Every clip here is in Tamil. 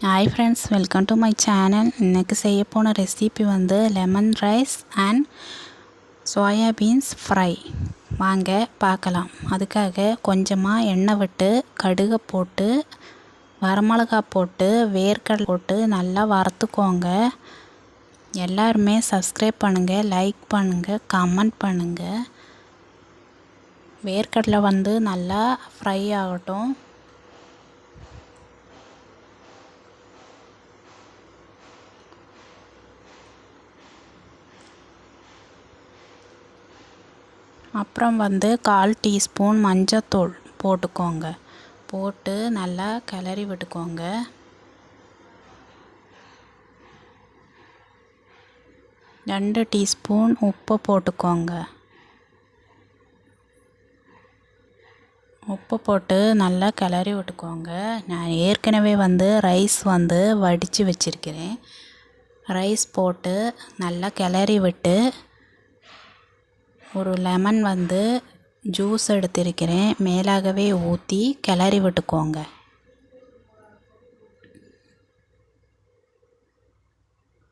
Hi friends, welcome to my channel. இன்றைக்கி செய்ய போன ரெசிபி வந்து lemon rice and soya beans fry. வாங்க பார்க்கலாம். அதுக்காக கொஞ்சமாக எண்ணெய் விட்டு கடுகை போட்டு வரமிளகா போட்டு வேர்க்கடலை போட்டு நல்லா வறுத்துக்கோங்க. எல்லாருமே சப்ஸ்கிரைப் பண்ணுங்கள், லைக் பண்ணுங்கள், கமெண்ட் பண்ணுங்கள். வேர்க்கடலை வந்து நல்லா ஃப்ரை ஆகட்டும். அப்புறம் வந்து 1/4 டீஸ்பூன் மஞ்சத்தூள் போட்டுக்கோங்க. போட்டு நல்லா கிளறி விட்டுக்கோங்க. ரெண்டு டீஸ்பூன் உப்பு போட்டுக்கோங்க. உப்பு போட்டு நல்லா கிளறி விட்டுக்கோங்க. நான் ஏற்கனவே வந்து ரைஸ் வந்து வடித்து வச்சுருக்கிறேன். ரைஸ் போட்டு நல்லா கிளறி விட்டு ஒரு லெமன் வந்து ஜூஸ் எடுத்திருக்கிறேன், மேலாகவே ஊற்றி கிளறி விட்டுக்கோங்க.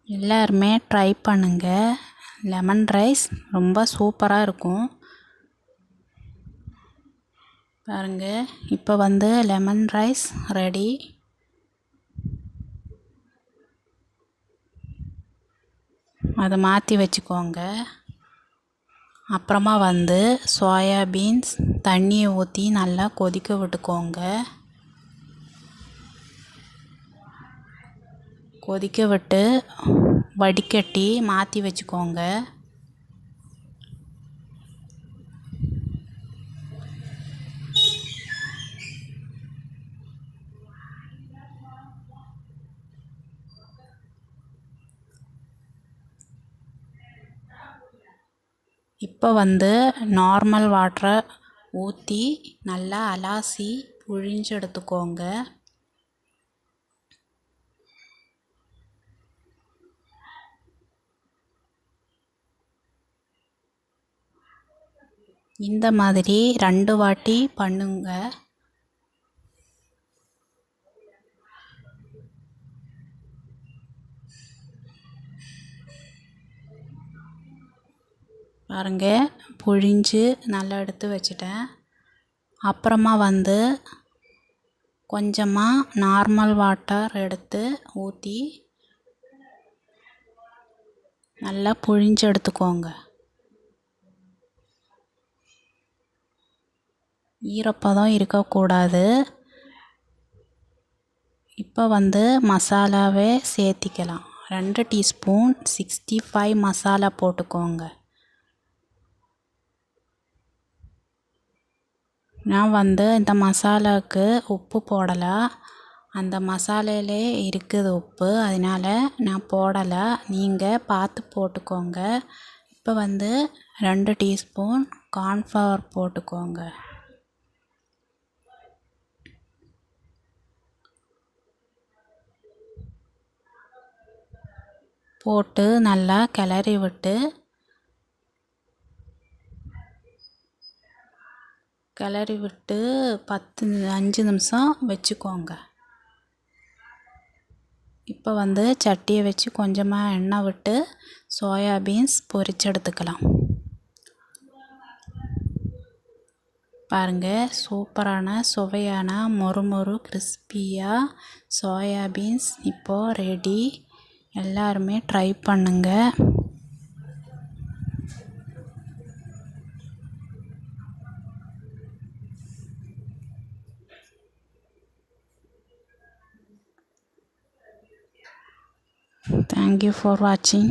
எல்லாருமே ட்ரை பண்ணுங்கள். லெமன் ரைஸ் ரொம்ப சூப்பராக இருக்கும். பாருங்கள், இப்போ வந்து லெமன் ரைஸ் ரெடி. அதை மாற்றி வச்சுக்கோங்க. அப்புறமா வந்து சோயா பீன்ஸ் தண்ணியை ஊற்றி நல்லா கொதிக்க விட்டுக்கோங்க. கொதிக்க விட்டு வடிகட்டி மாற்றி வச்சுக்கோங்க. இப்போ வந்து நார்மல் வாட்டரை ஊற்றி நல்லா அலாசி புழிஞ்சு எடுத்துக்கோங்க. இந்த மாதிரி 2 வாட்டி பண்ணுங்க. பாருங்க, புழிஞ்சு நல்லா எடுத்து வச்சிட்டேன். அப்புறமா வந்து கொஞ்சமாக நார்மல் வாட்டர் எடுத்து ஊற்றி நல்லா புழிஞ்சு எடுத்துக்கோங்க. ஈரப்பதம் இருக்கக்கூடாது. இப்போ வந்து மசாலாவே சேர்த்திக்கலாம். 2 டீஸ்பூன் 65 மசாலா போட்டுக்கோங்க. நான் வந்து இந்த மசாலாவுக்கு உப்பு போடலை. அந்த மசாலையிலே இருக்குது உப்பு, அதனால் நான் போடலை. நீங்கள் பார்த்து போட்டுக்கோங்க. இப்போ வந்து 2 டீஸ்பூன் கார்ன்ஃப்ளவர் போட்டுக்கோங்க. போட்டு நல்லா கிளறி விட்டு 5 நிமிஷம் வச்சுக்கோங்க. இப்போ வந்து சட்டியை வச்சு கொஞ்சமாக எண்ணெய் விட்டு சோயா பீன்ஸ் பொரிச்சு எடுத்துக்கலாம். பாருங்கள், சூப்பரான சுவையான மொறுமொறு கிறிஸ்பியாக சோயா பீன்ஸ் இப்போது ரெடி. எல்லாருமே ட்ரை பண்ணுங்கள். Thank you for watching.